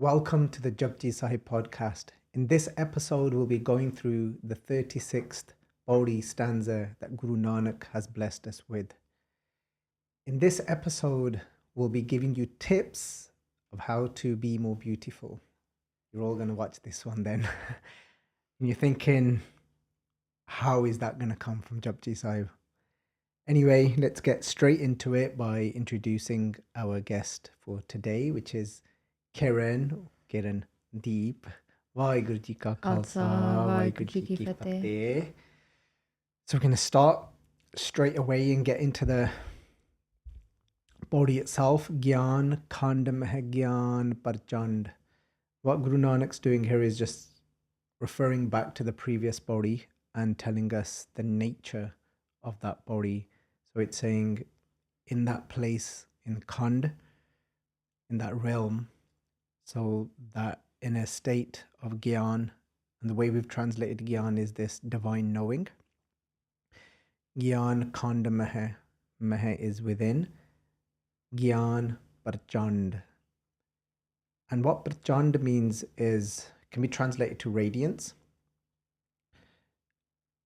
Welcome to the Japji Sahib podcast. In this episode, we'll be going through the 36th Pauri stanza that Guru Nanak has blessed us with. In this episode, we'll be giving you tips of how to be more beautiful. You're all going to watch this one then. And you're thinking, how is that going to come from Japji Sahib? Anyway, let's get straight into it by introducing our guest for today, which is Kirandeep. Vaheguru Ji Ka Khalsa, Vaheguru Ji Ki Fateh. So we're going to start straight away and get into the body itself. Giaan, Khand Meh Giaan, Parchand. What Guru Nanak's doing here is just referring back to the previous body and telling us the nature of that body. So it's saying in that place, in Khand, in that realm, so that in a state of Giaan, and the way we've translated Giaan is this divine knowing. Giaan Khand Meh, Meh is within. Giaan Parchand. And what Parchand means can be translated to radiance.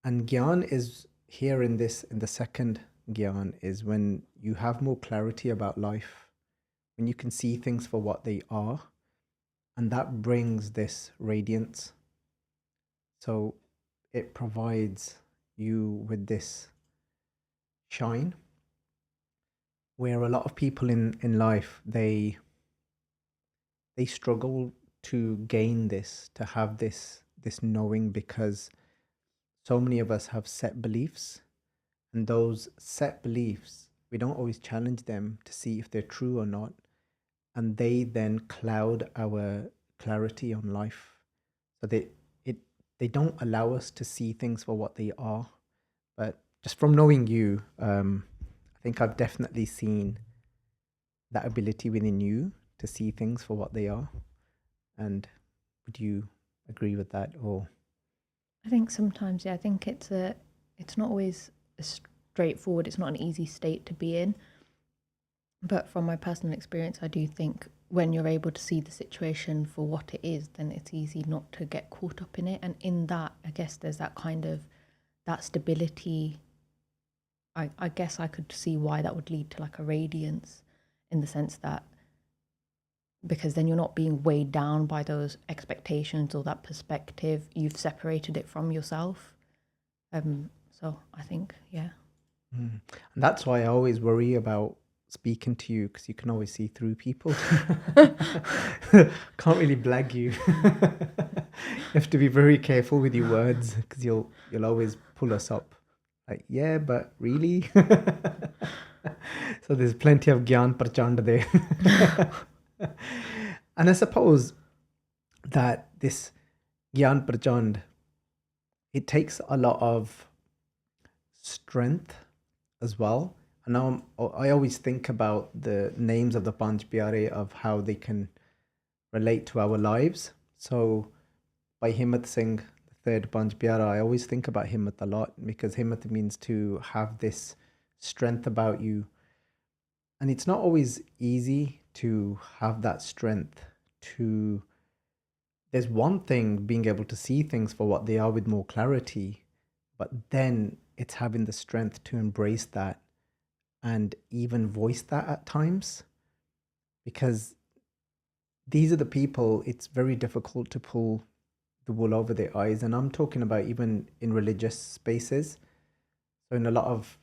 And Giaan is here in the second Giaan is when you have more clarity about life, when you can see things for what they are, and that brings this radiance. So it provides you with this shine, where a lot of people in life, they struggle to gain this, to have this knowing, because so many of us have set beliefs, and those set beliefs, we don't always challenge them to see if they're true or not, and they then cloud our clarity on life. So they don't allow us to see things for what they are. But just from knowing you, I think I've definitely seen that ability within you to see things for what they are. And would you agree with that? Or I think sometimes, I think it's not always straightforward. It's not an easy state to be in. But from my personal experience, I do think when you're able to see the situation for what it is, then it's easy not to get caught up in it. And in that, I guess there's that kind of, that stability. I guess I could see why that would lead to like a radiance, in the sense that, because then you're not being weighed down by those expectations or that perspective. You've separated it from yourself. So I think, yeah. And that's why I always worry about speaking to you, because you can always see through people. Can't really blag you. You have to be very careful with your words, because you'll always pull us up. Like, yeah, but really? So there's plenty of Giaan Parchand there. And I suppose that this Giaan Parchand, it takes a lot of strength as well. And now I always think about the names of the Panch Pyare, of how they can relate to our lives. So by Himmat Singh, the third Panch Pyara, I always think about Himmat a lot, because Himmat means to have this strength about you. And it's not always easy to have that strength. There's one thing being able to see things for what they are with more clarity, but then it's having the strength to embrace that and even voice that at times, because these are the people it's very difficult to pull the wool over their eyes. And I'm talking about even in religious spaces. So in a lot of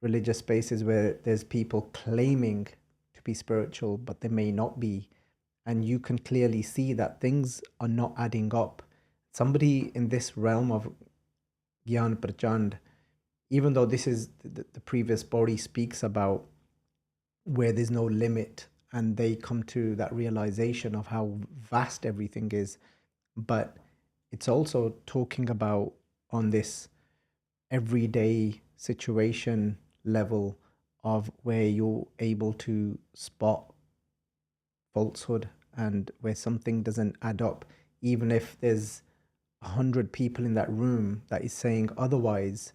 religious spaces where there's people claiming to be spiritual, but they may not be, and you can clearly see that things are not adding up. Somebody in this realm of Giaan Parchand, even though this is the previous body speaks about where there's no limit, and they come to that realization of how vast everything is, but it's also talking about on this everyday situation level of where you're able to spot falsehood, and where something doesn't add up, even if there's 100 people in that room that is saying otherwise.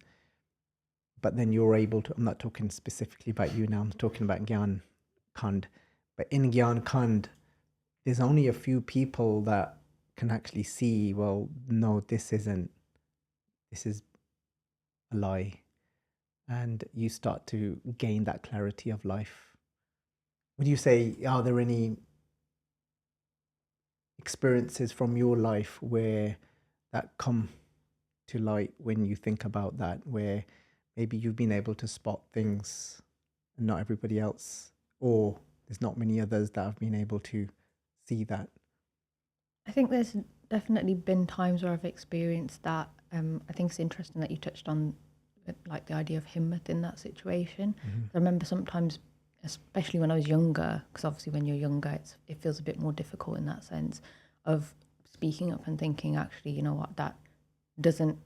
But then you're able to, I'm not talking specifically about you now, I'm talking about Giaan Khand. But in Giaan Khand, there's only a few people that can actually see, well, no, this is a lie. And you start to gain that clarity of life. Would you say, are there any experiences from your life where that come to light when you think about that, where maybe you've been able to spot things and not everybody else, or there's not many others that have been able to see that? I think there's definitely been times where I've experienced that. I think it's interesting that you touched on like the idea of himmat in that situation. I remember sometimes, especially when I was younger, because obviously when you're younger, it feels a bit more difficult in that sense of speaking up and thinking, actually, you know what, that doesn't,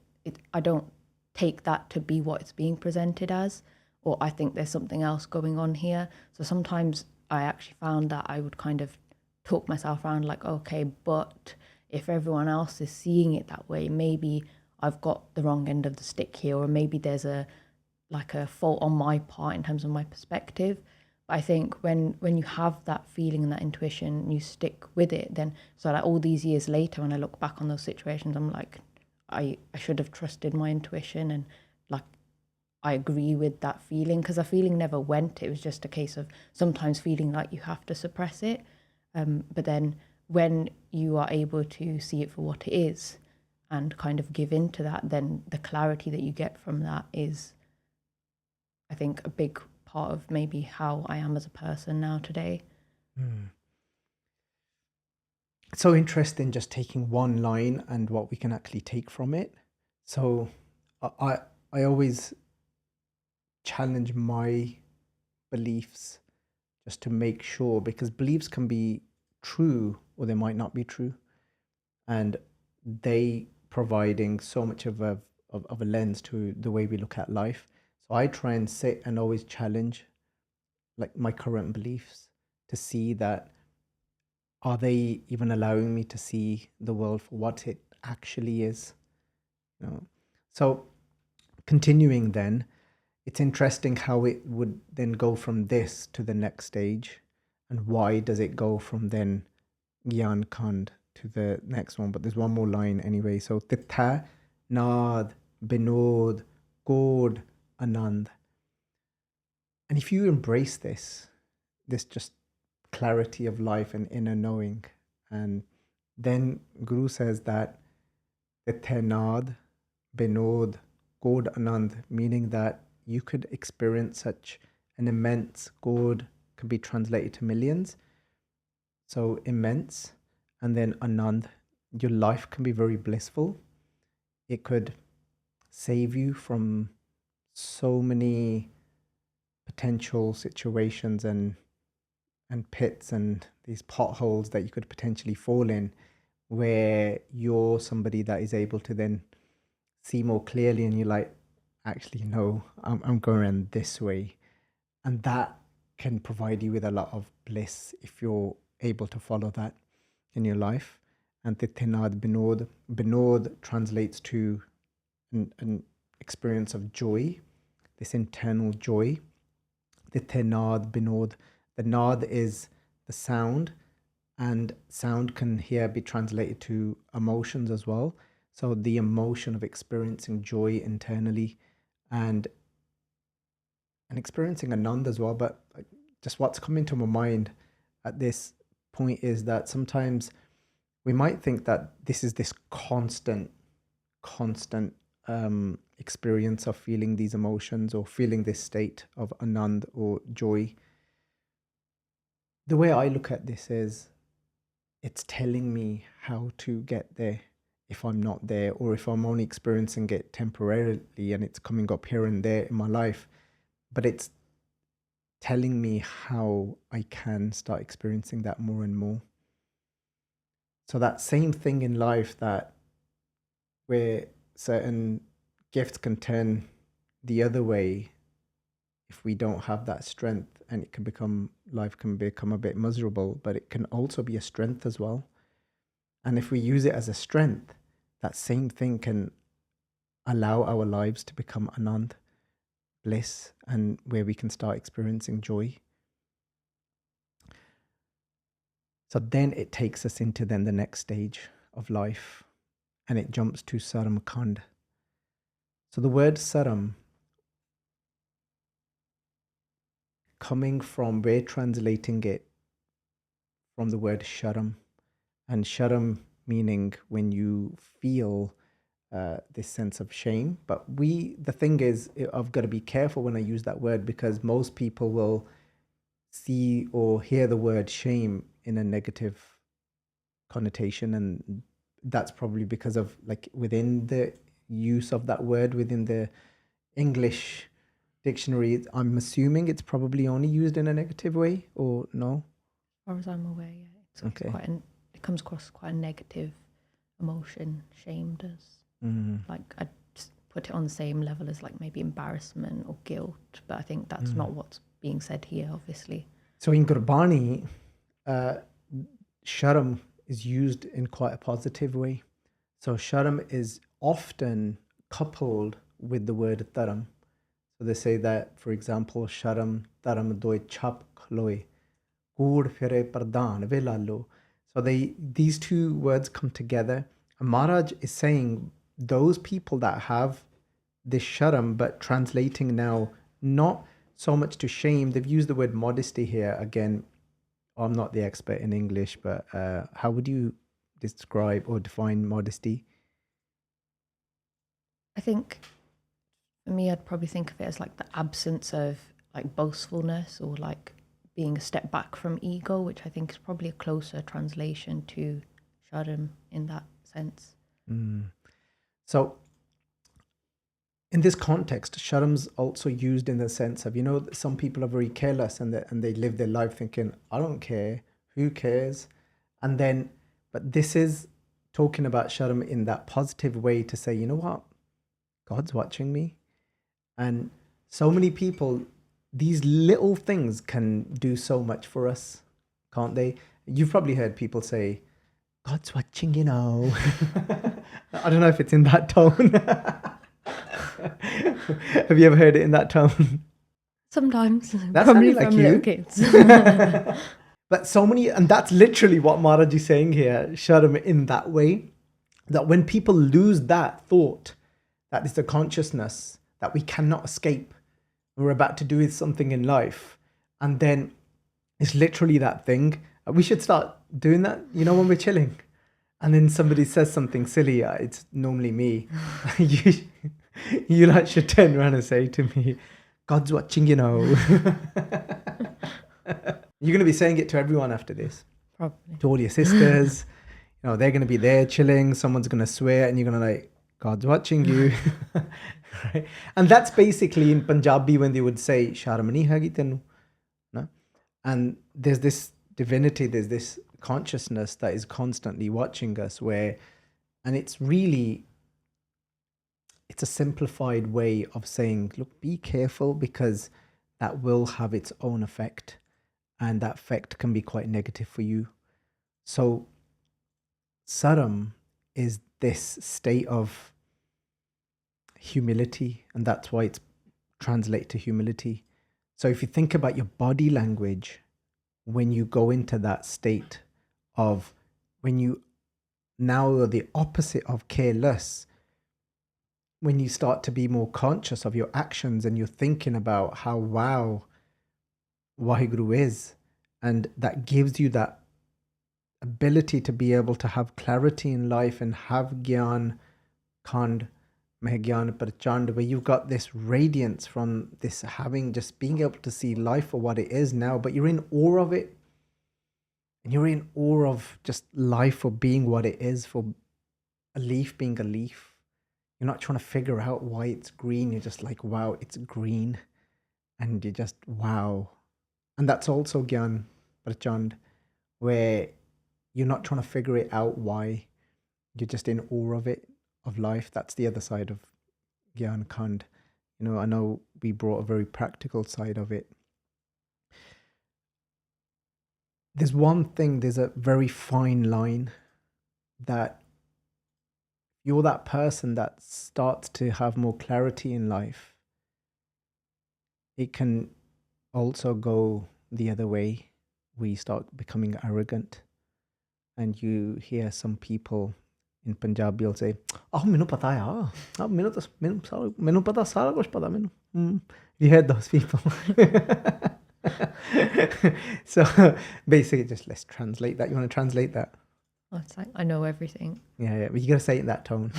I don't take that to be what it's being presented as, or I think there's something else going on here. So sometimes I actually found that I would kind of talk myself around like, okay, but if everyone else is seeing it that way, maybe I've got the wrong end of the stick here, or maybe there's a fault on my part in terms of my perspective. But I think when you have that feeling and that intuition and you stick with it, then so like all these years later when I look back on those situations, I'm like, I should have trusted my intuition, and like I agree with that feeling, because the feeling never went. It was just a case of sometimes feeling like you have to suppress it. But then when you are able to see it for what it is and kind of give in to that, then the clarity that you get from that is, I think, a big part of maybe how I am as a person now today. So interesting, just taking one line and what we can actually take from it. So I always challenge my beliefs just to make sure, because beliefs can be true or they might not be true, and they providing so much of a lens to the way we look at life. So I try and sit and always challenge like my current beliefs to see that, are they even allowing me to see the world for what it actually is? You know? So continuing then, it's interesting how it would then go from this to the next stage, and why does it go from then Giaan Khand to the next one. But there's one more line anyway. So Tithai, Naad, Binodh, Kodd, Anand. And if you embrace this just clarity of life and inner knowing, and then Guru says that Tithai, Naad, Binodh, Kodd, Anand, meaning that you could experience such an immense, Kodd can be translated to millions, so immense, and then Anand, your life can be very blissful. It could save you from so many potential situations and pits and these potholes that you could potentially fall in, where you're somebody that is able to then see more clearly, and you're like, actually no, I'm going this way. And that can provide you with a lot of bliss if you're able to follow that in your life. And Tithai, Binodh, Binodh translates to an experience of joy, this internal joy. Tithai, Binodh, the Naad is the sound, and sound can here be translated to emotions as well. So the emotion of experiencing joy internally, and experiencing Anand as well. But just what's coming to my mind at this point is that sometimes we might think that this is this constant experience of feeling these emotions or feeling this state of Anand or joy. The way I look at this is, it's telling me how to get there if I'm not there, or if I'm only experiencing it temporarily and it's coming up here and there in my life, but it's telling me how I can start experiencing that more and more. So that same thing in life, that where certain gifts can turn the other way if we don't have that strength, and it can become, life can become a bit miserable, but it can also be a strength as well. And if we use it as a strength, that same thing can allow our lives to become Anand, bliss, and where we can start experiencing joy. So then it takes us into then the next stage of life, and it jumps to Saram Khand. So the word Saram, coming from, we're translating it from the word sharam, and sharam meaning when you feel this sense of shame. But the thing is, I've got to be careful when I use that word, because most people will see or hear the word shame in a negative connotation, and that's probably because of like within the use of that word within the English dictionary, I'm assuming it's probably only used in a negative way, or no? As far as I'm aware, yeah, it's Okay. it comes across quite a negative emotion. Shame does. Like I'd just put it on the same level as like maybe embarrassment or guilt, but I think that's not what's being said here, obviously. So in Gurbani, sharam is used in quite a positive way. So sharam is often coupled with the word taram. So they say that, for example, sharam taram doy chap khloe, kood fire pardhan ve lalo. So these two words come together. And Maharaj is saying those people that have this sharam, but translating now not so much to shame, they've used the word modesty here. Again, I'm not the expert in English, but how would you describe or define modesty? I think for me, I'd probably think of it as like the absence of like boastfulness or like being a step back from ego, which I think is probably a closer translation to sharam in that sense. So in this context, sharam's also used in the sense of, some people are very careless and they live their life thinking, I don't care, who cares? And then, but this is talking about sharam in that positive way to say, you know what? God's watching me. And so many people, these little things can do so much for us, can't they? You've probably heard people say, God's watching, I don't know if it's in that tone. Have you ever heard it in that tone? Sometimes. That Probably sounded like from you. little kids. But so many, and that's literally what Maharaj is saying here, sharam in that way, that when people lose that thought, that is the consciousness that we cannot escape, we're about to do something in life, and then it's literally that thing. We should start doing that, when we're chilling. And then somebody says something silly, it's normally me. you should turn around and say to me, God's watching, You're going to be saying it to everyone after this. Probably. To all your sisters. They're going to be there chilling. Someone's going to swear and you're going to like, God's watching you. Right? And that's basically in Punjabi when they would say, Sharam nahi hegi tenu. No? And there's this divinity, there's this consciousness that is constantly watching us and it's a simplified way of saying, look, be careful, because that will have its own effect, and that effect can be quite negative for you. So saram is this state of humility, and that's why it's translated to humility. So if you think about your body language, when you go into that state of, when you now are the opposite of careless, when you start to be more conscious of your actions and you're thinking about how wow Waheguru is, and that gives you that ability to be able to have clarity in life and have Giaan, Khand, Mahgyan, Parchand, where you've got this radiance from this having, just being able to see life for what it is now, but you're in awe of it. And you're in awe of just life for being what it is, for a leaf being a leaf. You're not trying to figure out why it's green. You're just like, wow, it's green. And you're just, wow. And that's also Giaan, Parchand, where you're not trying to figure it out why. You're just in awe of it, of life. That's the other side of Giaan Khand. I know we brought a very practical side of it. There's one thing, there's a very fine line that you're that person that starts to have more clarity in life. It can also go the other way. We start becoming arrogant. and you hear some people in Punjabi will say, "Oh, menu pata hai, ah, menu pata sara kuch pata menu." You heard those people. So basically, just let's translate that. You want to translate that? Oh, it's like, I know everything. Yeah, but you got to say it in that tone.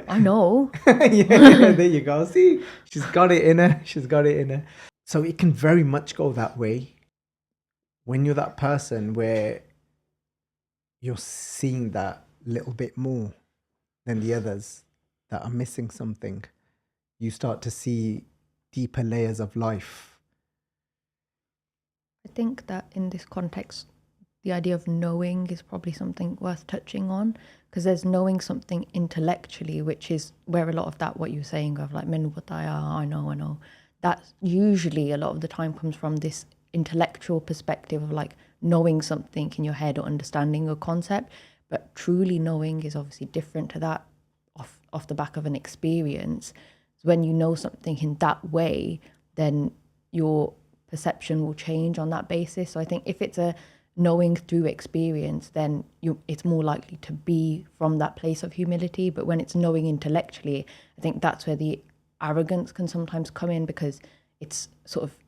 I know. Yeah, there you go. See, she's got it in her. She's got it in her. So it can very much go that way when you're that person where you're seeing that little bit more than the others that are missing something. You start to see deeper layers of life. I think that in this context, the idea of knowing is probably something worth touching on, because there's knowing something intellectually, which is where a lot of that, what you're saying of like, "Mainu pata hai, I know. That usually a lot of the time comes from this intellectual perspective of like knowing something in your head or understanding a concept. But truly knowing is obviously different to that, off the back of an experience. When you know something in that way, then your perception will change on that basis. So I think if it's a knowing through experience, then it's more likely to be from that place of humility. But when it's knowing intellectually, I think that's where the arrogance can sometimes come in, because it's sort of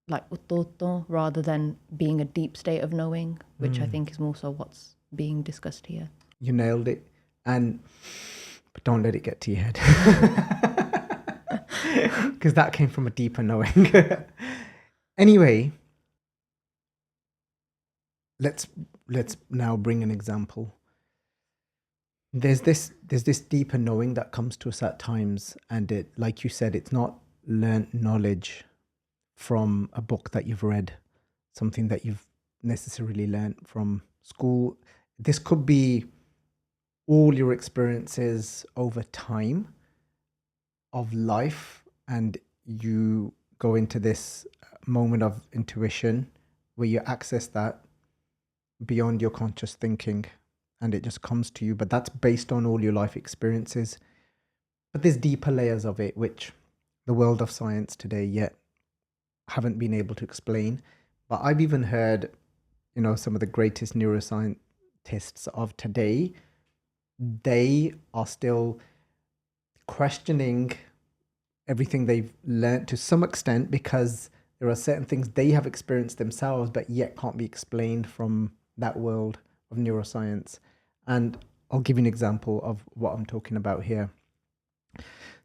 like utoto rather than being a deep state of knowing, which I think is more so what's being discussed here. You nailed it. But don't let it get to your head. Because that came from a deeper knowing. Anyway, let's now bring an example. There's this deeper knowing that comes to us at times, and it, like you said, it's not learnt knowledge from a book that you've read, something that you've necessarily learnt from school. This could be all your experiences over time of life, and you go into this moment of intuition where you access that beyond your conscious thinking, and it just comes to you. But that's based on all your life experiences. But there's deeper layers of it, which the world of science today yet haven't been able to explain. But I've even heard, some of the greatest neuroscientists of today, they are still questioning everything they've learned to some extent, because there are certain things they have experienced themselves but yet can't be explained from that world of neuroscience. And I'll give you an example of what I'm talking about here.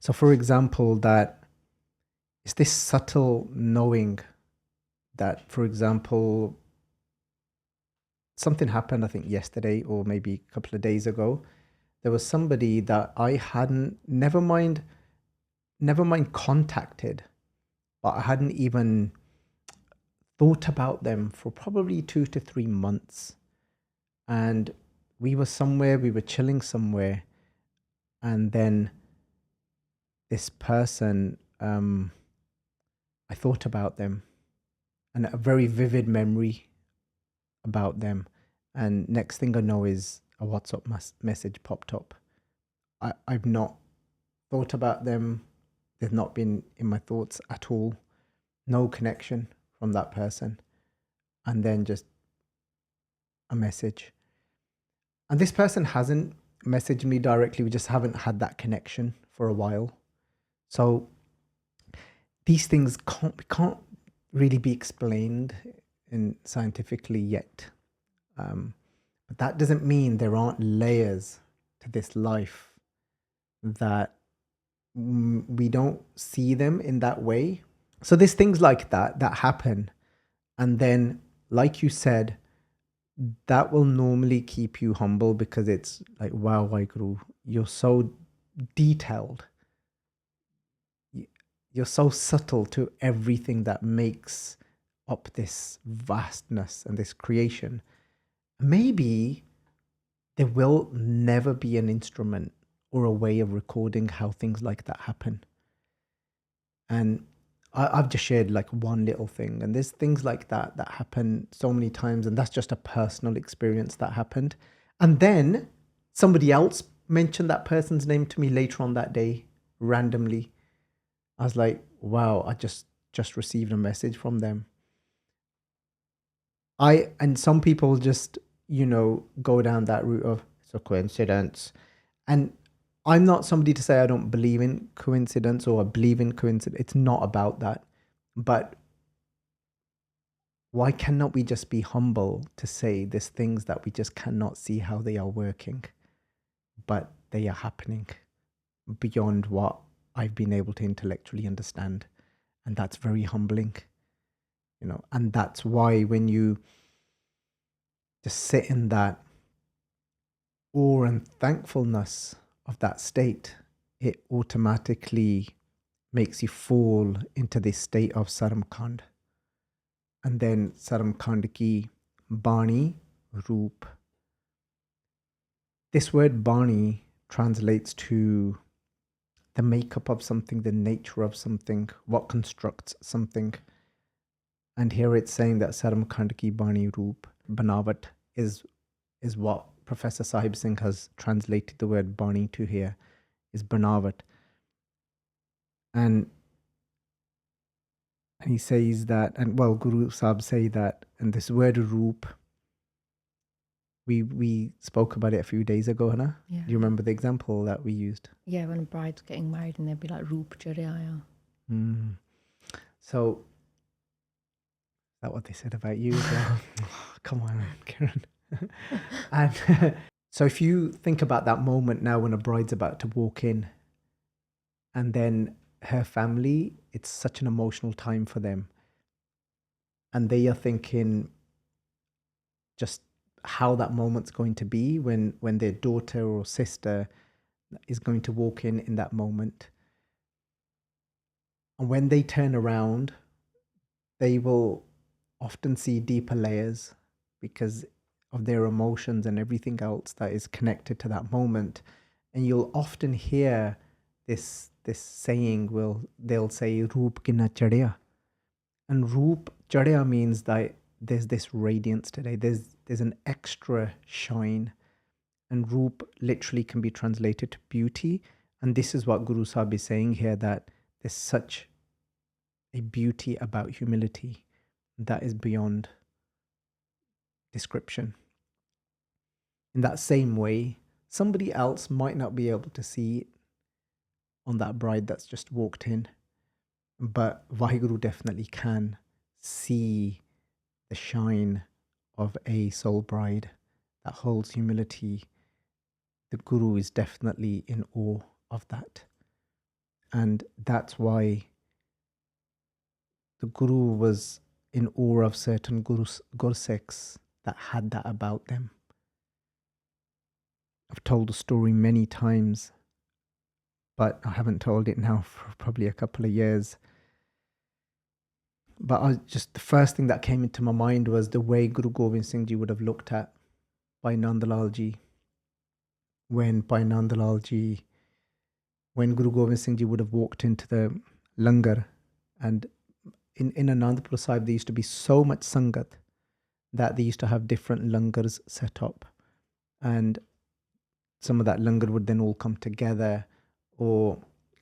So for example, that it's this subtle knowing that, for example, something happened, I think yesterday or maybe a couple of days ago. There was somebody that I hadn't, never mind contacted, but I hadn't even thought about them for probably 2 to 3 months. And we were chilling somewhere, and then this person, I thought about them, and a very vivid memory about them. And next thing I know is a WhatsApp message popped up. I've not thought about them. They've not been in my thoughts at all. No connection from that person. And then just a message. And this person hasn't messaged me directly. We just haven't had that connection for a while. So these things can't really be explained scientifically yet. But that doesn't mean there aren't layers to this life that we don't see them in that way. So there's things like that happen. And then, like you said, that will normally keep you humble, because it's like, wow, Guru, you're so detailed. You're so subtle to everything that makes up this vastness and this creation. Maybe there will never be an instrument or a way of recording how things like that happen. And I've just shared like one little thing, and there's things like that happen so many times, and that's just a personal experience that happened. And then somebody else mentioned that person's name to me later on that day, randomly. I was like, wow, I just received a message from them. And some people just, go down that route of it's a coincidence. And I'm not somebody to say I don't believe in coincidence or I believe in coincidence. It's not about that. But why cannot we just be humble to say there's things that we just cannot see how they are working, but they are happening beyond what I've been able to intellectually understand. And that's very humbling, and that's why when you just sit in that awe and thankfulness of that state, it automatically makes you fall into this state of Saram Khand. And then Saram Khand ki Baani, Roop. This word Baani translates to the makeup of something, the nature of something, what constructs something. And here it's saying that Saram Khand ki Baani Roop, Banawat, is what Professor Sahib Singh has translated the word Baani to here, is Banawat. And he says that, and well, Guru Sahib say that, and this word Roop, we spoke about it a few days ago, Hannah? Yeah. Do you remember the example that we used? Yeah, when a bride's getting married and they'd be like, Roop Ghaarat. So, is that what they said about you as well? Come on, Karen. And so if you think about that moment now when a bride's about to walk in, and then her family, it's such an emotional time for them. And they are thinking just how that moment's going to be when their daughter or sister is going to walk in that moment. And when they turn around, they will often see deeper layers because of their emotions and everything else that is connected to that moment. And you'll often hear this saying, they'll say Roop kina chadya. And Roop chadya means that there's this radiance today, there's an extra shine. And Roop literally can be translated to beauty. And this is what Guru Sahib is saying here, that there's such a beauty about humility that is beyond description. In that same way, somebody else might not be able to see it on that bride that's just walked in, but Vaheguru definitely can see the shine of a soul bride that holds humility. The Guru is definitely in awe of that. And that's why the Guru was in awe of certain Gurseks that had that about them. I've told the story many times, but I haven't told it now for probably a couple of years. But the first thing that came into my mind was the way Guru Gobind Singh Ji would have looked at Bhai Nand Lal Ji. When Guru Gobind Singh Ji would have walked into the langar, and in Anandpur Sahib there used to be so much sangat that they used to have different langars set up, and some of that langar would then all come together, or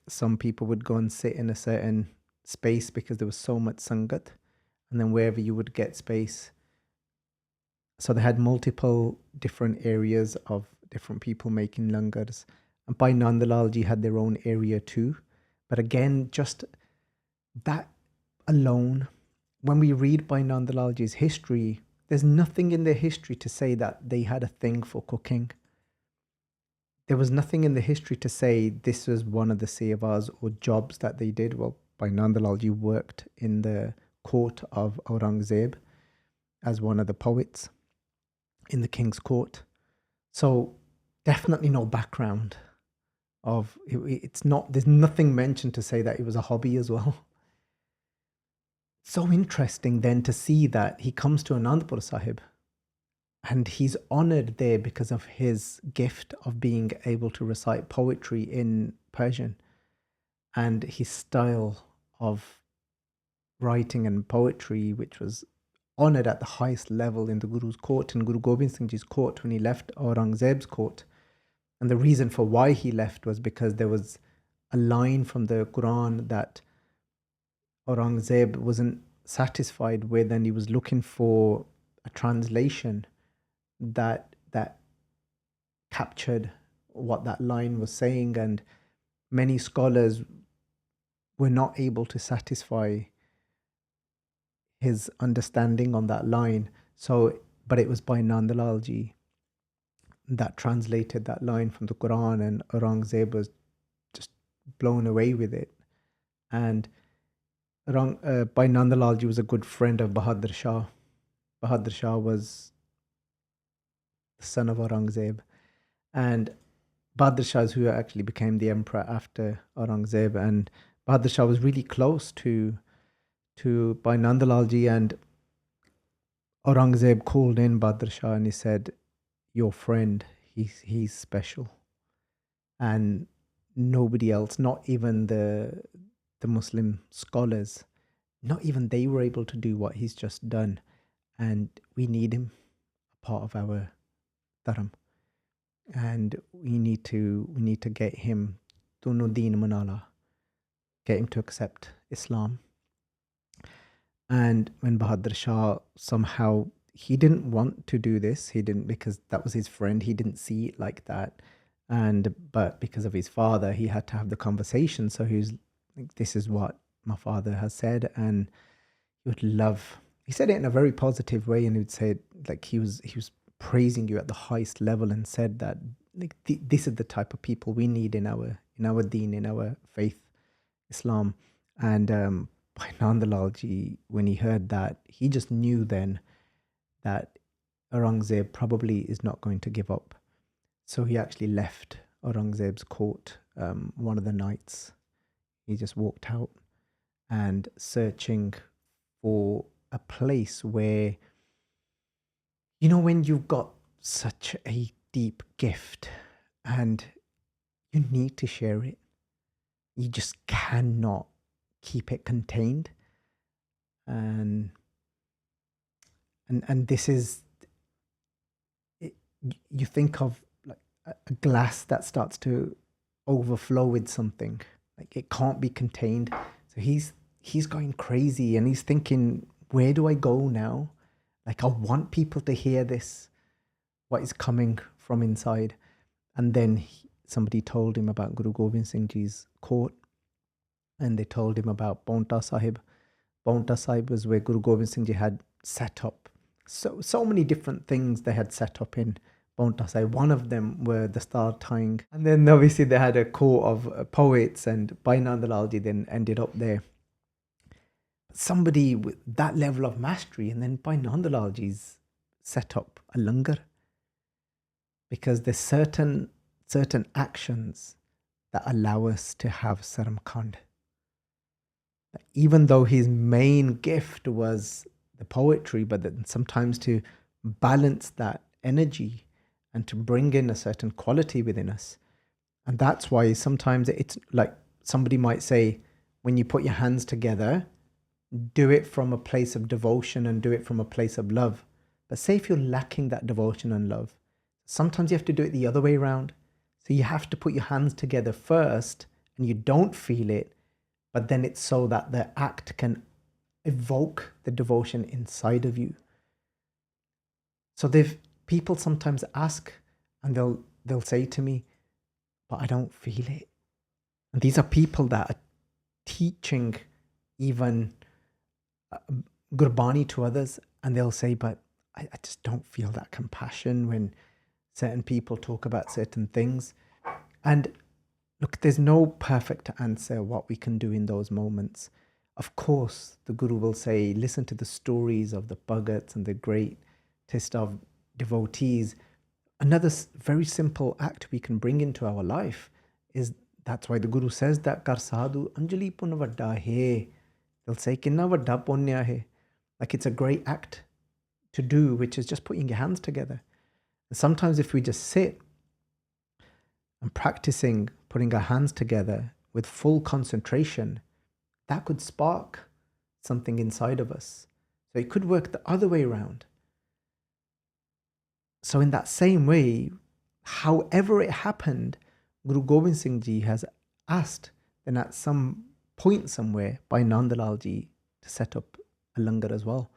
some people would go and sit in a certain space because there was so much sangat, and then wherever you would get space. So they had multiple different areas of different people making langars. And Bhai Nand Lal Ji had their own area too. But again, just that alone, when we read Bhai Nand Lal Ji's history, there's nothing in their history to say that they had a thing for cooking. There was nothing in the history to say this was one of the sevas or jobs that they did. Well, Bhai Nand Lal Ji worked in the court of Aurangzeb as one of the poets in the king's court. So definitely no background of it's not, there's nothing mentioned to say that it was a hobby as well. So interesting then to see that he comes to Anandpur Sahib and he's honored there because of his gift of being able to recite poetry in Persian and his style of writing and poetry, which was honored at the highest level in the Guru's court, in Guru Gobind Singh Ji's court when he left Aurangzeb's court. And the reason for why he left was because there was a line from the Quran that Aurangzeb wasn't satisfied with, and he was looking for a translation that captured what that line was saying, and many scholars were not able to satisfy his understanding on that line. So, but it was Bhai Nand Lal Ji that translated that line from the Quran, and Aurangzeb was just blown away with it. And Bhai Nand Lal Ji was a good friend of Bahadur Shah. Bahadur Shah was the son of Aurangzeb, and Bahadur Shah is who actually became the emperor after Aurangzeb, and Bahadur Shah was really close to Bhai Nand Lal Ji, and Aurangzeb called in Bahadur Shah and he said, "Your friend, he's special, and nobody else, not even the Muslim scholars, not even they were able to do what he's just done, and we need him a part of our dharam, and we need to get him dono deen manala, get him to accept Islam." And when Bahadur Shah somehow, he didn't want to do this, he didn't, because that was his friend, he didn't see it like that, but because of his father, he had to have the conversation. So he was like, "This is what my father has said," and he would love. He said it in a very positive way, and he would say, like, he was praising you at the highest level, and said that, like, this is the type of people we need in our deen, in our faith, Islam. And Bhai Nand Lal Ji, when he heard that, he just knew then that Aurangzeb probably is not going to give up. So he actually left Aurangzeb's court one of the nights. He just walked out and searching for a place where, you know, when you've got such a deep gift and you need to share it, you just cannot keep it contained. And this is, you think of like a glass that starts to overflow with something, like it can't be contained. So he's going crazy, and he's thinking, where do I go now? Like, I want people to hear this, what is coming from inside. And then somebody told him about Guru Gobind Singh Ji's court, and they told him about Paonta Sahib. Paonta Sahib was where Guru Gobind Singh Ji had set up so many different things they had set up in Paonta Sahib. One of them were the star tying, and then obviously they had a court of poets, and Bhai Nand Lal Ji then ended up there. Somebody with that level of mastery, and then Bhai Nand Lal Ji's set up a langar, because there's certain actions that allow us to have Saram Khand. Even though his main gift was the poetry, but then sometimes to balance that energy and to bring in a certain quality within us. And that's why sometimes it's like somebody might say, when you put your hands together, do it from a place of devotion and do it from a place of love. But say if you're lacking that devotion and love, sometimes you have to do it the other way around. So you have to put your hands together first and you don't feel it, but then it's so that the act can evoke the devotion inside of you. So people sometimes ask, and they'll say to me, "But I don't feel it." And these are people that are teaching even Gurbani to others, and they'll say, "But I just don't feel that compassion when certain people talk about certain things." And look, there's no perfect answer what we can do in those moments. Of course, the Guru will say, listen to the stories of the Bhagats and the greatest of devotees. Another very simple act we can bring into our life is, that's why the Guru says that Kar sadhu anjali pun vadda hai. They'll say, Kinna vadda punya hai. Like, it's a great act to do, which is just putting your hands together. And sometimes if we just sit and practicing putting our hands together with full concentration, that could spark something inside of us. So it could work the other way around. So in that same way, however it happened, Guru Gobind Singh Ji has asked then at some point somewhere Bhai Nand Lal Ji to set up a langar as well.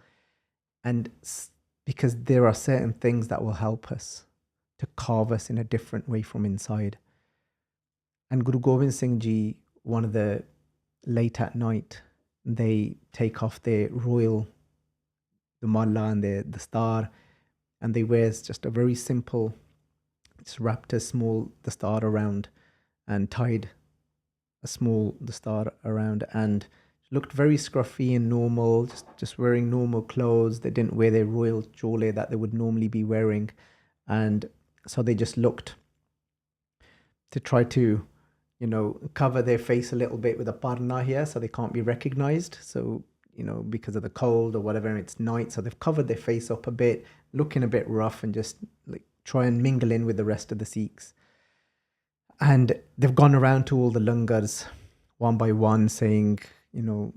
And because there are certain things that will help us to carve us in a different way from inside. And Guru Gobind Singh Ji, one of the late at night, they take off their royal, the malla and the star, and they wear just a very simple, just wrapped a small the star around and tied a small the star around, and looked very scruffy and normal, just wearing normal clothes. They didn't wear their royal chole that they would normally be wearing, and so they just looked to try to, you know, cover their face a little bit with a parna here so they can't be recognized. So, you know, because of the cold or whatever, and it's night, so they've covered their face up a bit, looking a bit rough, and just like try and mingle in with the rest of the Sikhs. And they've gone around to all the langars one by one saying, you know,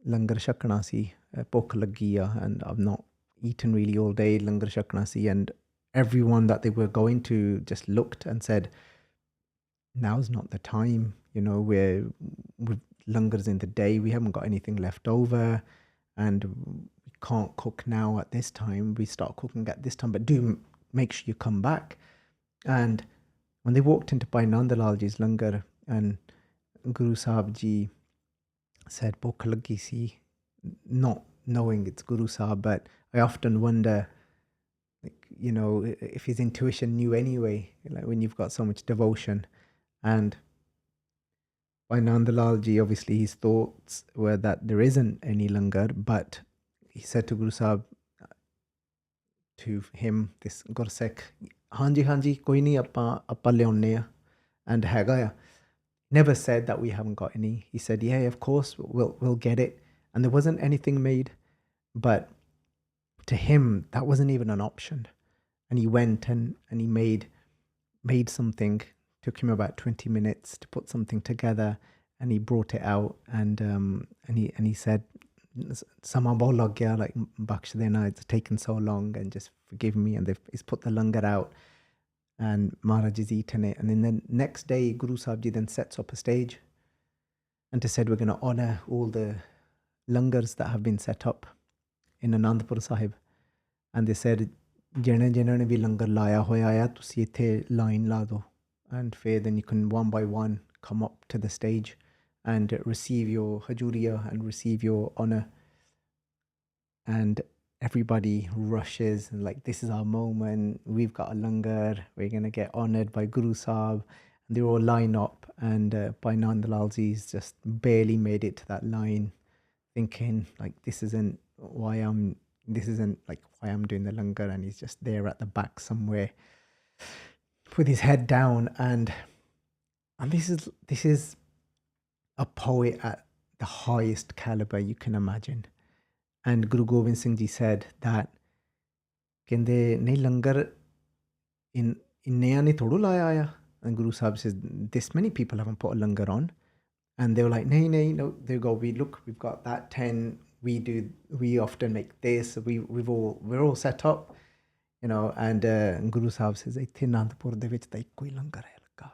langar shakna si, bhukh lagi hai, and I've not eaten really all day, langar shakna si. And everyone that they were going to just looked and said, now's not the time, you know, with langars in the day, we haven't got anything left over, and we can't cook now at this time. We start cooking at this time, but do make sure you come back. And when they walked into Bhai Nand Lal Ji's langar, and Guru Sahib Ji said, bhukh lagi si, not knowing it's Guru Sahib, but I often wonder, like, you know, if his intuition knew anyway, like when you've got so much devotion. And Bhai Nand Lal Ji, obviously his thoughts were that there isn't any langar, but he said to Guru Sahib, to him, this Gursikh, hanji, koi nahi, appa leaune a, and hega a. Never said that we haven't got any. He said, yeah, of course, we'll get it. And there wasn't anything made, but to him, that wasn't even an option. And he went and he made something. Took him about 20 minutes to put something together, and he brought it out, and he said, "Sama bahut lag gaya, like bakhsh dena, it's taken so long, and just forgive me." And he's put the langar out, and Maharaj has eaten it. And then the next day, Guru Sahib Ji then sets up a stage, and they said, we're going to honor all the langars that have been set up in Anandpur Sahib. And they said, ਜਿਹਨਾਂ ਨੇ ਵੀ ਲੰਗਰ ਲਾਇਆ ਹੋਇਆ ਆ, ਤੁਸੀਂ ਇੱਥੇ line ਲਾ ਦਿਓ. And then you can one by one come up to the stage and receive your hajuriya and receive your honor. And everybody rushes and like, this is our moment. We've got a langar. We're going to get honored by Guru Sahib. And they all line up. And Bhai Nand Lal Ji's just barely made it to that line, thinking like, this isn't why I'm doing the langar. And he's just there at the back somewhere, with his head down, and this is a poet at the highest caliber you can imagine. And Guru Gobind Singh Ji said that kende nahi langar in naya ne thodu laya aya. And Guru Sahib says, this many people haven't put a langar on. And they were like, nahi, no, there you go, we've got that 10, we often make this, we're all set up. You know, and Guru Sahib says, ਇੱਥੇ ਅਨੰਦਪੁਰ ਦੇ ਵਿੱਚ ਤਾਂ ਇੱਕੋ ਹੀ ਲੰਗਰ ਹੈ ਲੱਗਾ.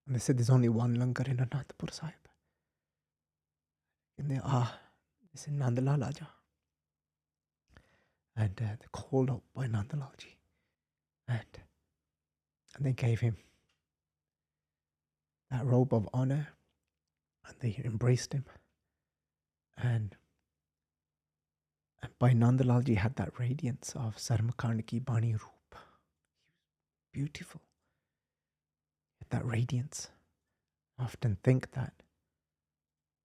And they said, there's only one langar in Anandpur Sahib. And they, this is Nand Lal Ji. And they called up Bhai Nand Lal Ji. And they gave him that robe of honor, and they embraced him. And Bhai Nand Lal Ji had that radiance of Saram Khand ki Baani Roop. Beautiful. That radiance. I often think that,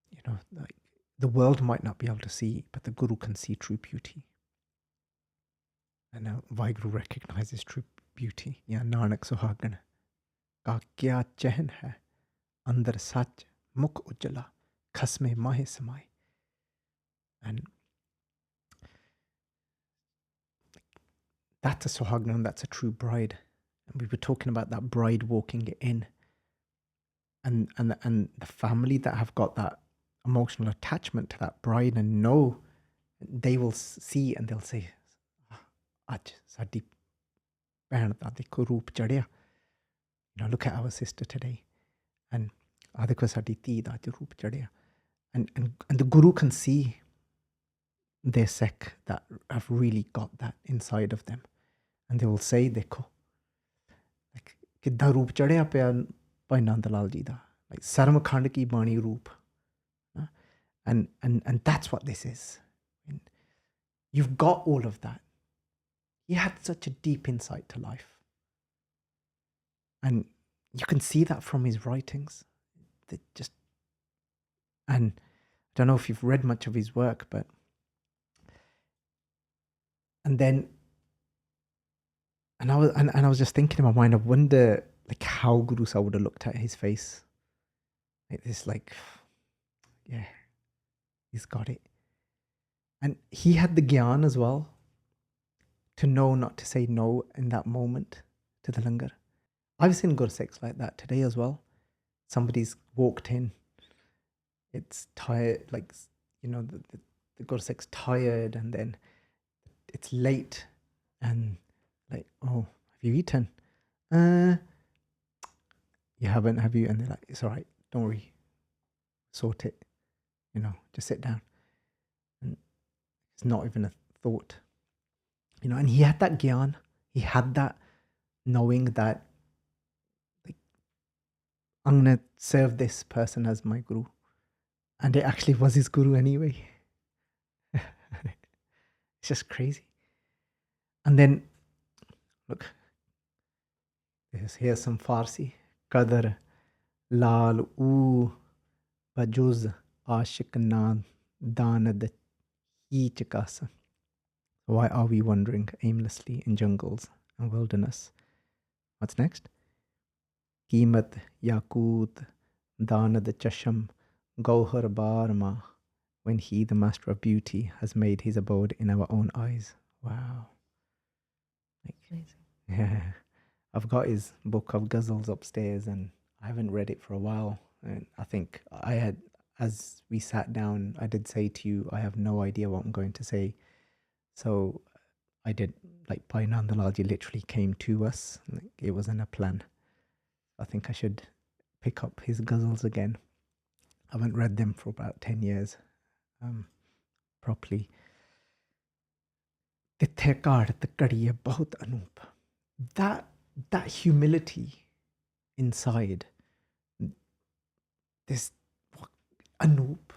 you know, like the world might not be able to see, but the Guru can see true beauty. And now Vaheguru recognizes true beauty. Ya Nanak Suhagan, ka kya chehn hai, andar sach, mukh ujjala, khasme mahe samai. And that's a Suhagnan, that's a true bride. And we were talking about that bride walking in, and the family that have got that emotional attachment to that bride and know they will see and they'll say, "Aj sadi behen da dekho roop chadya. Look at our sister today, and dekho sadi tii da aj roop chadya." And the Guru can see their Sikh that have really got that inside of them, and they will say, "Dekho, like kidda roop chadya pya Bhai Nand Lal Ji da, like Saram Khand ki Baani roop." And that's what this is. And you've got all of that. He had such a deep insight to life, and you can see that from his writings. And I don't know if you've read much of his work, but I was just thinking in my mind, I wonder like how Guru Sahib would have looked at his face, like this, like, yeah, he's got it. And he had the Giaan as well, to know not to say no in that moment to the langar. I've seen Gursikhs like that today as well. Somebody's walked in, it's tired, like, the Gursikh's tired, and then it's late, and like, "Oh, have you eaten?" "You haven't, have you?" And they're like, "It's all right, don't worry, sort it, just sit down." And it's not even a thought, and he had that Giaan, he had that knowing that, like, I'm going to serve this person as my Guru. And it actually was his Guru anyway. It's just crazy. And then, look, here's some Farsi. Qadar lal oo bajuz ashik naad danad hi chakasa. Why are we wandering aimlessly in jungles and wilderness? What's next? Qimat yakut danad chasham Gauhar Barma, when he, the master of beauty, has made his abode in our own eyes. Wow. Amazing. Yeah. I've got his book of ghazals upstairs and I haven't read it for a while. And I think as we sat down, I did say to you, I have no idea what I'm going to say. So I did, like, Bhai Nand Lal Ji literally came to us. Like, it wasn't a plan. I think I should pick up his ghazals again. I haven't read them for about 10 years properly. Tithai Ghaarat Ghaareeai Bahut Anup. That humility inside, this Anup,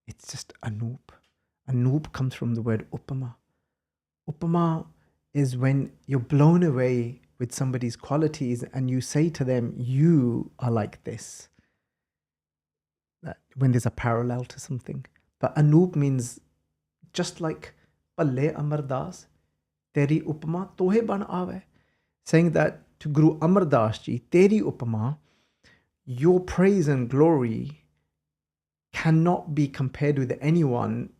it's just Anup. Anup comes from the word upama. Upama is when you're blown away with somebody's qualities and you say to them, "You are like this." When there's a parallel to something. But Anup means just like Palle Amardas, Teri Upama Tohe Ban Ave. Saying that to Guru Amardas Ji, Teri Upama, your praise and glory cannot be compared with anyone.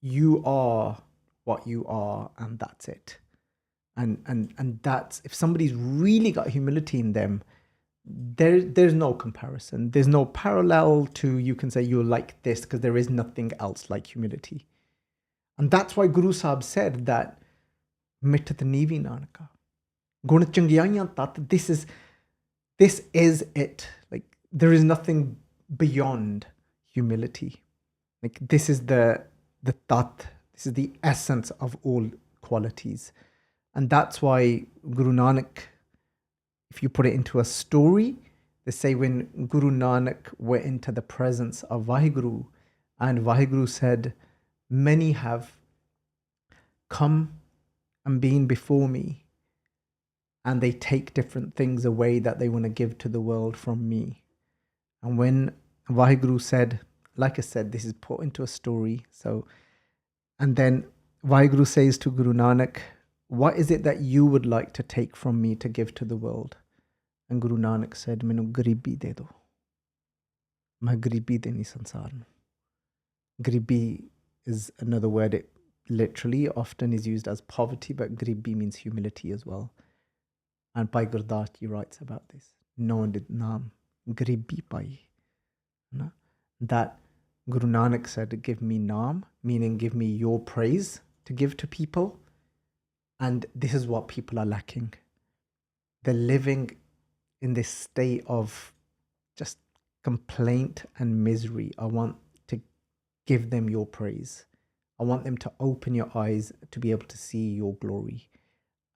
You are what you are, and that's it. And that's, if somebody's really got humility in them, there's no comparison. There's no parallel to, you can say you're like this, because there is nothing else like humility. And that's why Guru Sahib said that Mittat Nivi Nanaka. Gun Changyaiyan Tat, this is it. Like, there is nothing beyond humility. Like, this is the tat, this is the essence of all qualities. And that's why Guru Nanak, if you put it into a story, they say when Guru Nanak went into the presence of Vaheguru, and Vaheguru said, "Many have come and been before me, and they take different things away that they want to give to the world from me." And when Vaheguru said, like I said, this is put into a story. So, and then Vaheguru says to Guru Nanak, "What is it that you would like to take from me to give to the world?" And Guru Nanak said, "Mainu garibi de do. Main garibi deni sansar nu." Garibi is another word. It literally often is used as poverty, but garibi means humility as well. And Bhai Gurdas Ji writes about this. No nid naam garibi pai. Na? That Guru Nanak said, give me naam, meaning give me your praise to give to people. And this is what people are lacking. They're living in this state of just complaint and misery. I want to give them your praise. I want them to open your eyes to be able to see your glory.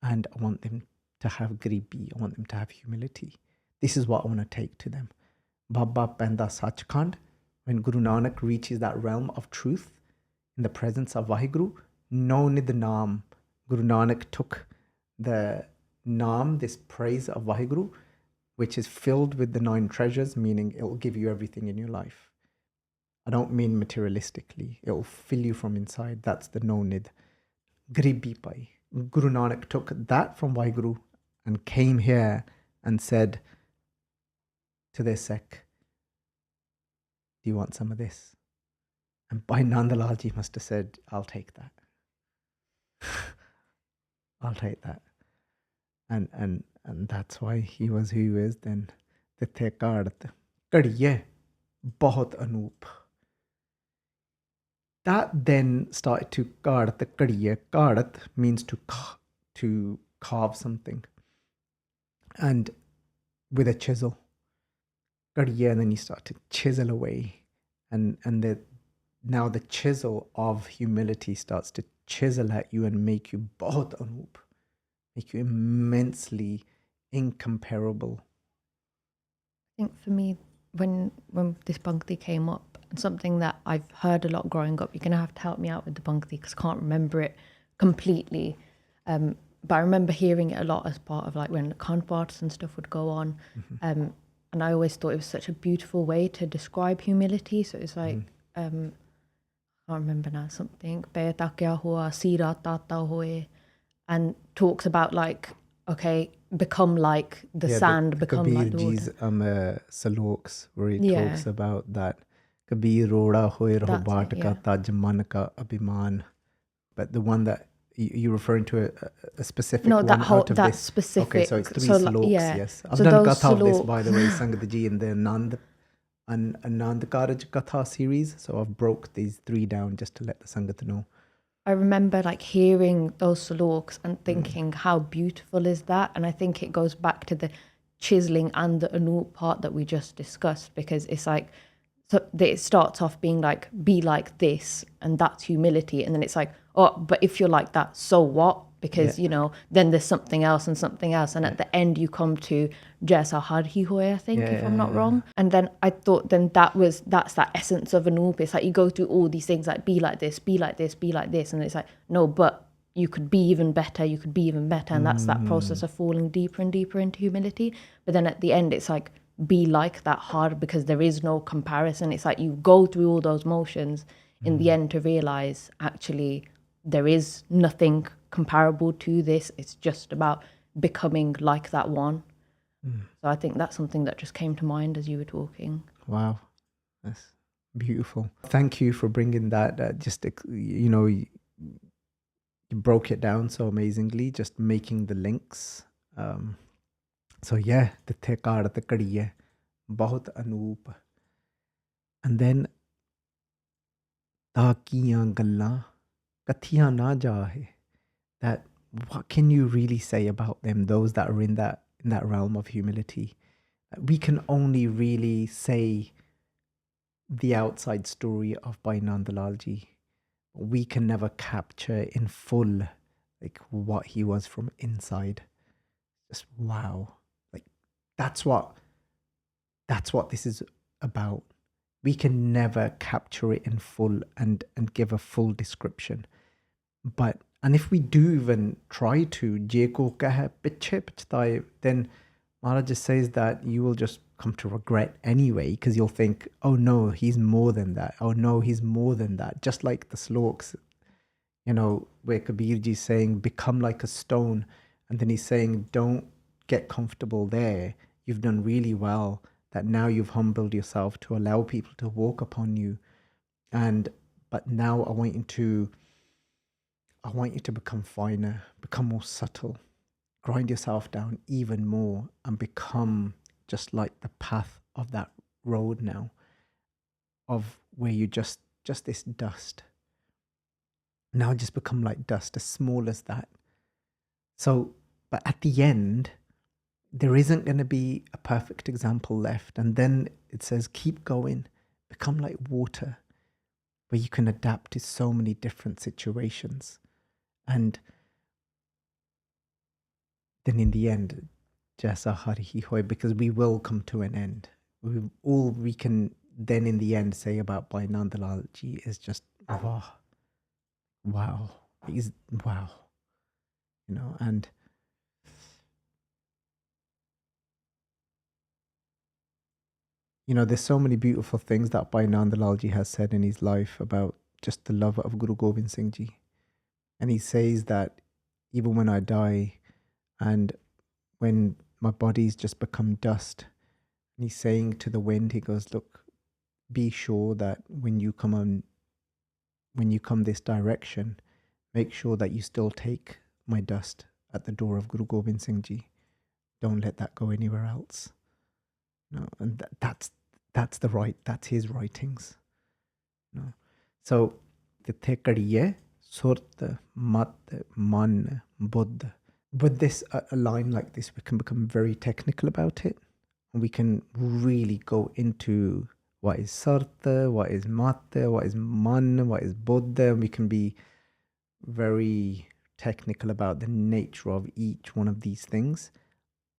And I want them to have gribi. I want them to have humility. This is what I want to take to them. Baba Penda Sachkhand, when Guru Nanak reaches that realm of truth in the presence of Vaheguru, no nid naam. Guru Nanak took the naam, this praise of Vaheguru, which is filled with the 9 treasures, meaning it will give you everything in your life. I don't mean materialistically. It will fill you from inside. That's the no nid. Gribi pai. Guru Nanak took that from Vaheguru and came here and said to their Sikh, do you want some of this? And Bhai Nand Lal Ji must have said, I'll take that. I'll take that. And that's why he was who he is then. Tithai Ghaarat. Ghaarat. Bahut Anoop. That then started to Ghaarat. Ghaarat. Ghaarat means to carve something. And with a chisel. Ghaarat, and then you start to chisel away. And now the chisel of humility starts to chisel at you and make you bahut anoop, make you immensely incomparable. I think for me, when this Bhakti came up, and something that I've heard a lot growing up, you're going to have to help me out with the Bhakti because I can't remember it completely. But I remember hearing it a lot as part of like when the carves and stuff would go on. Mm-hmm. And I always thought it was such a beautiful way to describe humility. So it's like, I can't remember now, something, and talks about like, okay, become like the sand, become like the water. Kabir Ji's Saloks, where he talks about that. Kabir roda hoye raho baat ka taj man ka abhiman. But the one that you're referring to a specific one out of this. Specific. Okay, so it's 3 sloks, yes. I've done Katha of this, by the way, Sangat Ji, in the Anand Karaj Katha series. So I've broke these 3 down just to let the Sangat know. I remember like hearing those sloks and thinking, how beautiful is that? And I think it goes back to the chiseling and the anoop part that we just discussed, because it's like, so it starts off being like, be like this, and that's humility. And then it's like, oh, but if you're like that, so what? Because, you know, then there's something else and something else. And at the end you come to Jaisa Harhi Hoy, I think, if I'm not wrong. And then I thought then that's that essence of Anoop. It's like you go through all these things like be like this, be like this, be like this. And it's like, no, but you could be even better, you could be even better. And that's that process of falling deeper and deeper into humility. But then at the end it's like, be like that hard, because there is no comparison. It's like you go through all those motions in the end to realize actually there is nothing comparable to this. It's just about becoming like that one. So I think that's something that just came to mind as you were talking. Wow, that's beautiful. Thank you for bringing that. Just, you know, you broke it down so amazingly, just making the links. So yeah, the Ghaarat Ghaarat, Bahut Anoop. And then Taakiyan Gallan Kathiyan Na Jahe. That what can you really say about them, those that are in that realm of humility? We can only really say the outside story of Bhai Nand Lal Ji. We can never capture in full like what he was from inside. Just wow. Like that's what this is about. We can never capture it in full and give a full description. And if we do even try to, then Maharaj just says that you will just come to regret anyway, because you'll think, oh no, he's more than that. Oh no, he's more than that. Just like the sloks, you know, where Kabir Ji is saying, become like a stone. And then he's saying, don't get comfortable there. You've done really well, that now you've humbled yourself to allow people to walk upon you. But now I want you to become finer, become more subtle, grind yourself down even more and become just like the path of that road now, of where you just this dust. Now just become like dust, as small as that. So, but at the end, there isn't going to be a perfect example left. And then it says, keep going, become like water, where you can adapt to so many different situations. And then in the end, Jaisa Hari Hi Hoy, because we will come to an end. All we can then in the end say about Bhai Nand Lal Ji is just, wow. He's, wow. You know, and you know, there's so many beautiful things that Bhai Nand Lal Ji has said in his life about just the love of Guru Gobind Singh Ji. And he says that even when I die and when my body's just become dust, and he's saying to the wind, he goes, look, be sure that when you come this direction, make sure that you still take my dust at the door of Guru Gobind Singh Ji. Don't let that go anywhere else. No, and that's his writings. No. So Tithai kadiye surt mat man buddh. With this a line like this, we can become very technical about it, and we can really go into what is sarta, what is mata, what is man, what is buddha. We can be very technical about the nature of each one of these things.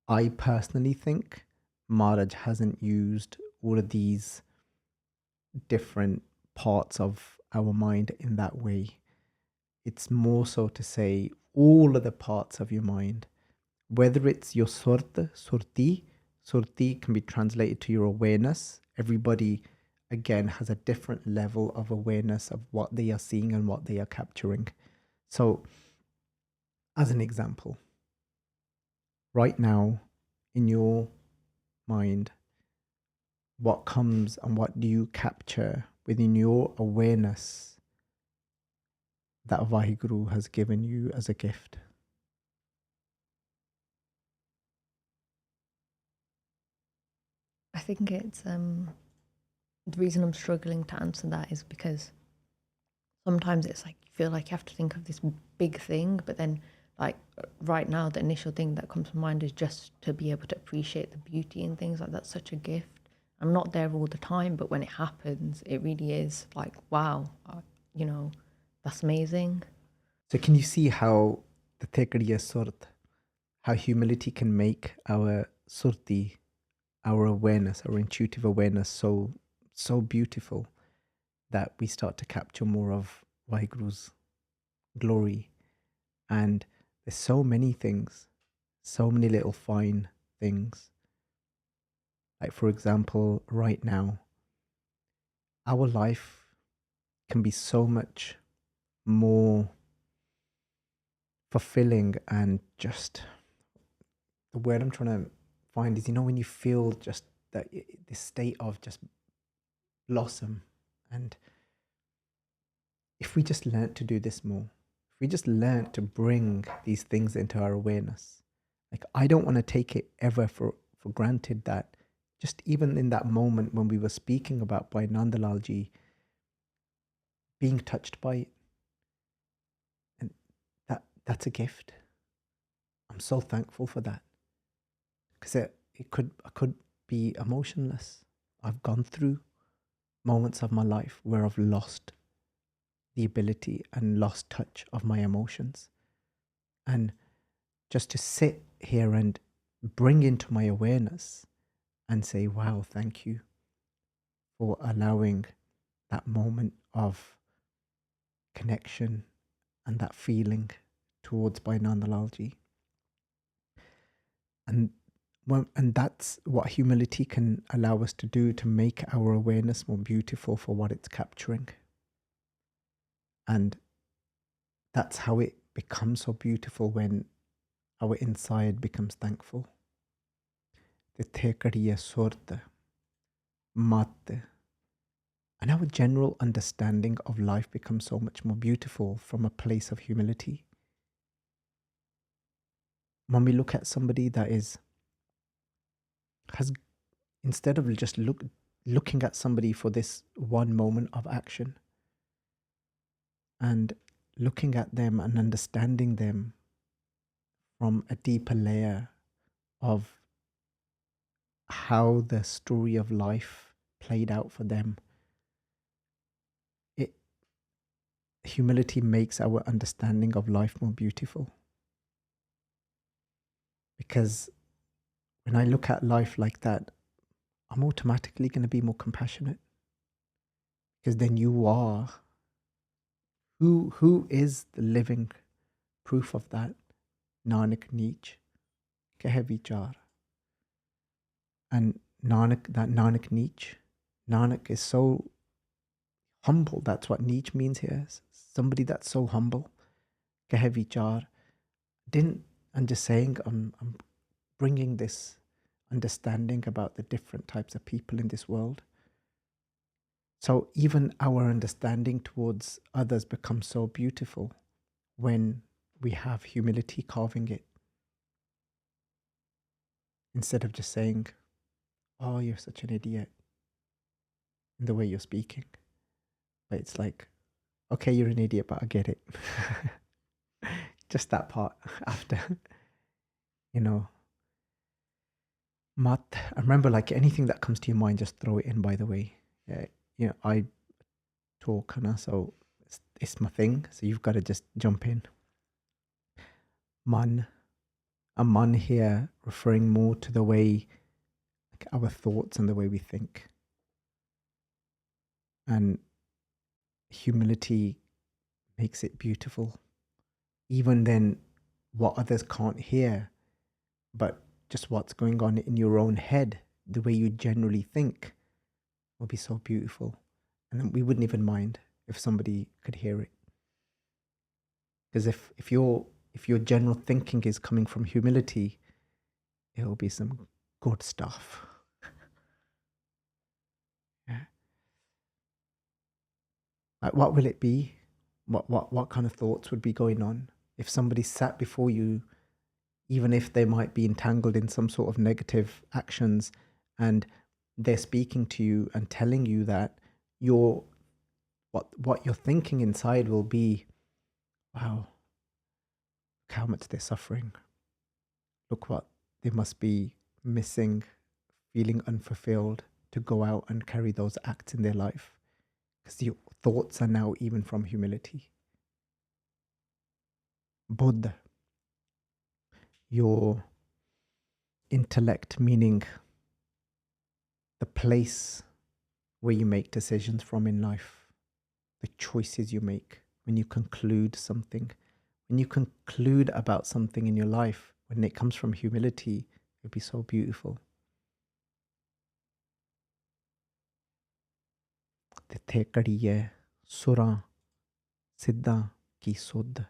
I personally think Maharaj hasn't used all of these different parts of our mind in that way. It's more so to say all of the parts of your mind, whether it's your surti can be translated to your awareness. Everybody, again, has a different level of awareness of what they are seeing and what they are capturing. So, as an example, right now in your mind, what comes and what do you capture within your awareness that Vaheguru has given you as a gift? I think it's the reason I'm struggling to answer that is because sometimes it's like you feel like you have to think of this big thing, but then like right now the initial thing that comes to mind is just to be able to appreciate the beauty in things. Like that's such a gift. I'm not there all the time, but when it happens, it really is like, wow, you know, that's amazing. So can you see how the Tekriya Surt, how humility can make our surti, our awareness, our intuitive awareness so beautiful that we start to capture more of Vaheguru's glory. And there's so many things, so many little fine things. Like for example, right now, our life can be so much more fulfilling, and just the word I'm trying to find is, you know, when you feel just that this state of just blossom. And if we just learnt to do this more, if we just learnt to bring these things into our awareness, like I don't want to take it ever for granted that just even in that moment when we were speaking about Bhai Nand Lal Ji, being touched by it, and that's a gift. I'm so thankful for that, because I could be emotionless. I've gone through moments of my life where I've lost the ability and lost touch of my emotions, and just to sit here and bring into my awareness and say, wow, thank you for allowing that moment of connection and that feeling towards Bhai Nand Lal Ji. And that's what humility can allow us to do, to make our awareness more beautiful for what it's capturing. And that's how it becomes so beautiful, when our inside becomes thankful. The tekariya sorte, matte. And our general understanding of life becomes so much more beautiful from a place of humility. when we look at somebody that has, instead of just looking at somebody for this one moment of action and looking at them and understanding them from a deeper layer of how the story of life played out for them, humility makes our understanding of life more beautiful. Because when I look at life like that, I'm automatically going to be more compassionate. Because then you are, who is the living proof of that? Nanak Neech, Keh Vichar. And Nanak Neech, Nanak is so humble. That's what Neech means here. Somebody that's so humble. Keh Vichar. I'm just saying, I'm bringing this understanding about the different types of people in this world. So even our understanding towards others becomes so beautiful when we have humility carving it. Instead of just saying, oh, you're such an idiot in the way you're speaking. But it's like, okay, you're an idiot, but I get it. Just that part after, Mat, I remember, like, anything that comes to your mind, just throw it in, by the way. Yeah, I talk, so it's my thing. So you've got to just jump in. Man. A man here referring more to the way, like, our thoughts and the way we think. And humility makes it beautiful. Even then, what others can't hear, but just what's going on in your own head, the way you generally think, will be so beautiful. And then we wouldn't even mind if somebody could hear it. Because if your general thinking is coming from humility, it'll be some good stuff. Yeah. Like, what will it be? What kind of thoughts would be going on if somebody sat before you, even if they might be entangled in some sort of negative actions, and they're speaking to you and telling you that what you're thinking inside will be, wow, look how much they're suffering. Look what they must be missing, feeling unfulfilled, to go out and carry those acts in their life. Because your thoughts are now even from humility. Buddha, your intellect, meaning the place where you make decisions from in life, the choices you make when you conclude something. When you conclude about something in your life, when it comes from humility, it'll be so beautiful. Tithai Ghaarat, Sura, Siddha Ki Suddh.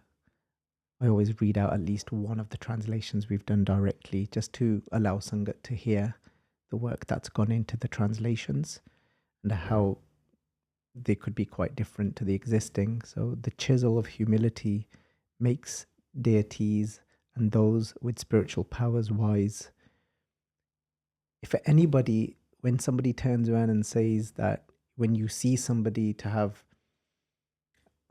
I always read out at least one of the translations we've done directly, just to allow Sangat to hear the work that's gone into the translations and how they could be quite different to the existing. So the chisel of humility makes deities and those with spiritual powers wise. If anybody, when somebody turns around and says that, when you see somebody to have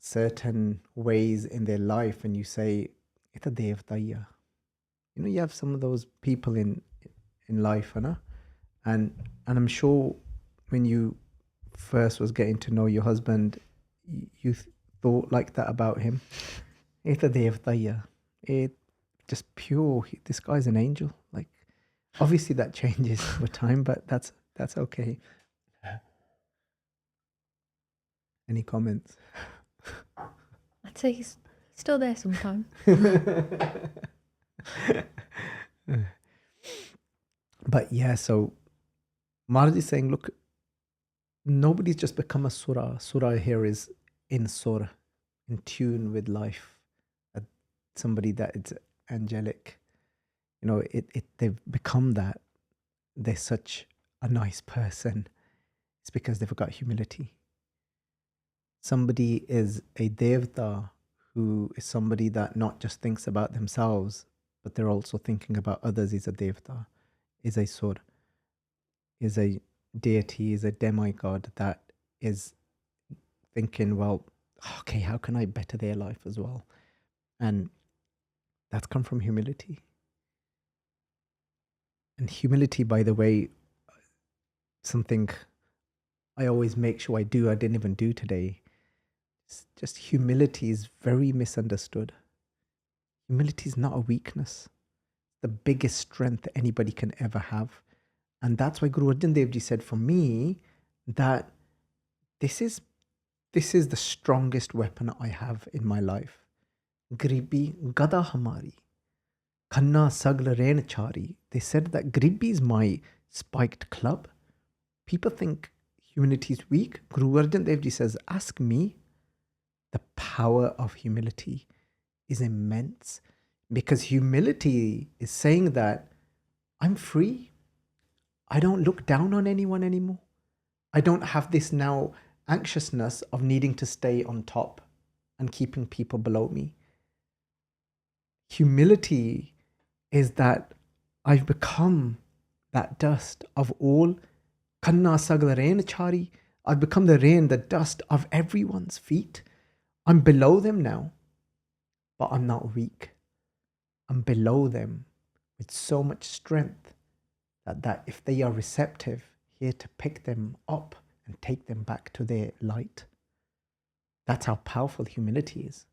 certain ways in their life and you say, "Ita devtaya," you have some of those people in life, and I'm sure when you first was getting to know your husband, you thought like that about him. Ita devtaya, it just pure. This guy's an angel. Like, obviously that changes over time, but that's okay. Any comments? I'd say he's still there sometimes. But yeah, so Maharaj is saying, look, nobody's just become a surah. Surah here is in surah, in tune with life. Somebody that is angelic. They've become that. They're such a nice person. It's because they've got humility. Somebody is a devta, who is somebody that not just thinks about themselves, but they're also thinking about others. Is a devta, is a sur, is a deity, is a demigod that is thinking, well, okay, how can I better their life as well? And that's come from humility. And humility, by the way, something I always make sure I do, I didn't even do today. It's just humility is very misunderstood. Humility is not a weakness. The biggest strength anybody can ever have. And that's why Guru Arjan Dev Ji said for me that this is the strongest weapon I have in my life. Gribi gada hamari, khanna sagla ren chari. They said that Gribi is my spiked club. People think humility is weak. Guru Arjan Dev Ji says, ask me. The power of humility is immense, because humility is saying that I'm free. I don't look down on anyone anymore. I don't have this now anxiousness of needing to stay on top and keeping people below me. Humility is that I've become that dust of all. Kanna sagla rain chari. I've become the rain, the dust of everyone's feet. I'm below them now, but I'm not weak. I'm below them with so much strength that if they are receptive, here to pick them up and take them back to their light. That's how powerful humility is.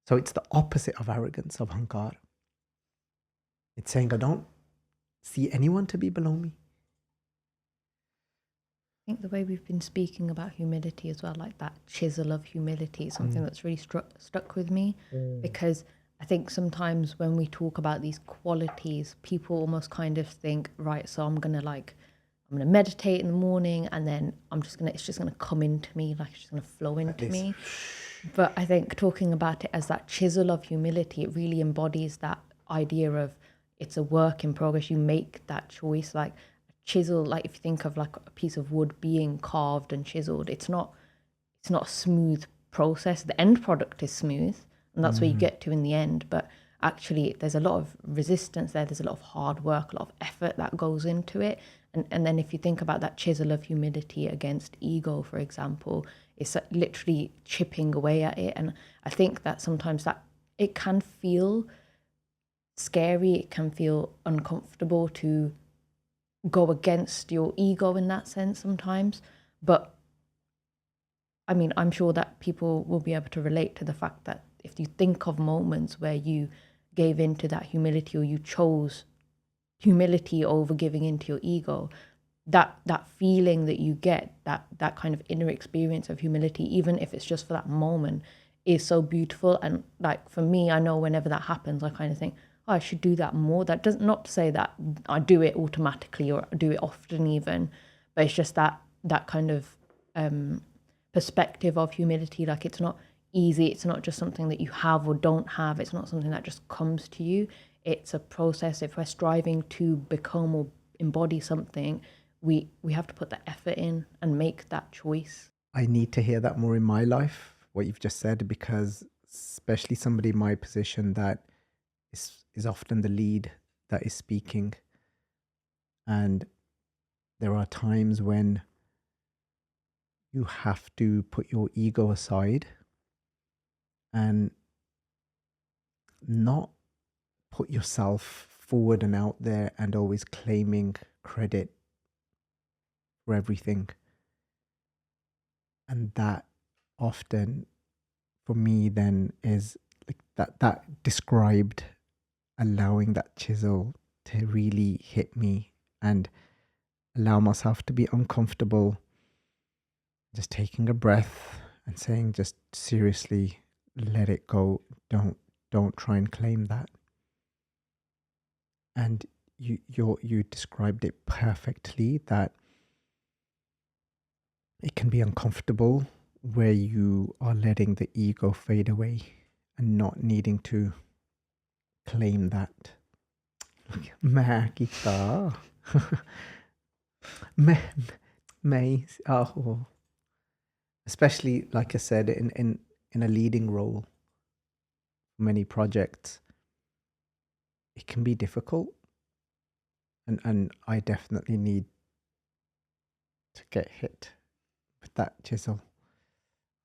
So it's the opposite of arrogance, of hankar. It's saying, I don't see anyone to be below me. I think the way we've been speaking about humility as well, like that chisel of humility, is something that's really stuck with me, because I think sometimes when we talk about these qualities, people almost kind of think, right, so I'm gonna meditate in the morning, and then it's just gonna come into me, like it's just gonna flow into me. But I think talking about it as that chisel of humility, it really embodies that idea of it's a work in progress. You make that choice, like chisel, like if you think of like a piece of wood being carved and chiseled, it's not a smooth process. The end product is smooth, and that's where you get to in the end, but actually there's a lot of resistance there's a lot of hard work, a lot of effort that goes into it. And then if you think about that chisel of humility against ego, for example, it's literally chipping away at it. And I think that sometimes that it can feel scary, it can feel uncomfortable to go against your ego in that sense sometimes. But I mean, I'm sure that people will be able to relate to the fact that if you think of moments where you gave into that humility, or you chose humility over giving into your ego, that feeling that you get, that kind of inner experience of humility, even if it's just for that moment, is so beautiful. And like for me, I know whenever that happens, I kind of think, oh, I should do that more. That does not to say that I do it automatically or do it often even, but it's just that kind of perspective of humility. Like it's not easy, it's not just something that you have or don't have, it's not something that just comes to you. It's a process. If we're striving to become or embody something, we have to put the effort in and make that choice. I need to hear that more in my life, what you've just said, because especially somebody in my position that is often the lead that is speaking. And there are times when you have to put your ego aside and not put yourself forward and out there and always claiming credit for everything. And that often for me then is like that described allowing that chisel to really hit me and allow myself to be uncomfortable, just taking a breath and saying, just seriously, let it go. Don't try and claim that. And you described it perfectly, that it can be uncomfortable where you are letting the ego fade away and not needing to claim that. मैं kita मैं oh, especially like I said in a leading role, many projects, it can be difficult. And I definitely need to get hit with that chisel,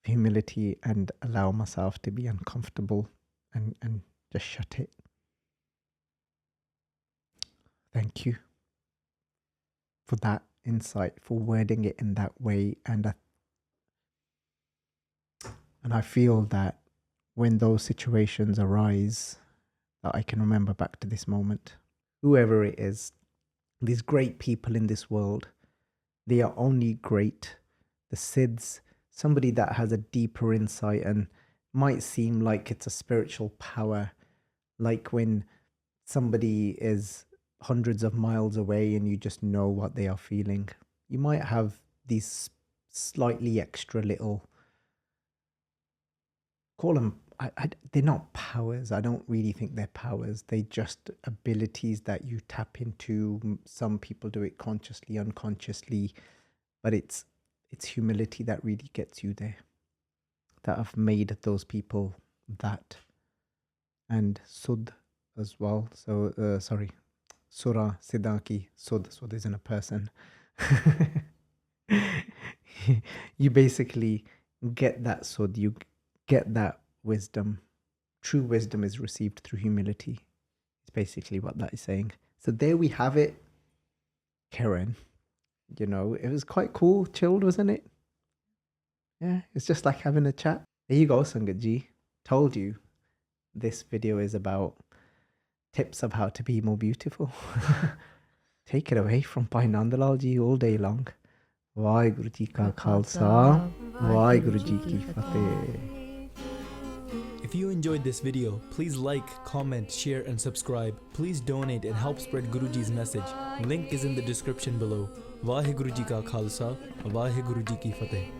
humility, and allow myself to be uncomfortable and just shut it. Thank you for that insight, for wording it in that way. And I feel that when those situations arise, that I can remember back to this moment. Whoever it is, these great people in this world, they are only great. The Siddhs, somebody that has a deeper insight and might seem like it's a spiritual power, like when somebody is hundreds of miles away and you just know what they are feeling. You might have these slightly extra little, call them, they're not powers. I don't really think they're powers. They're just abilities that you tap into. Some people do it consciously, unconsciously, but it's humility that really gets you there, that have made those people that. And Sud as well. So, sorry, Sura, Siddhaki, Sud isn't a person. You basically get that Sud, you get that wisdom. True wisdom is received through humility. It's basically what that is saying. So there we have it. Karen, you know, it was quite cool, chilled, wasn't it? Yeah, it's just like having a chat. There you go, Sangat Ji. Told you this video is about tips of how to be more beautiful. Take it away from Bhai Nand Lal Ji all day long. Vaheguru Ji Ka Khalsa, Vaheguru Ji Ki Fateh. If you enjoyed this video, please like, comment, share and subscribe. Please donate and help spread Guruji's message. Link is in the description below. Vaheguru Ji Ka Khalsa, Vaheguru Ji Ki Fateh.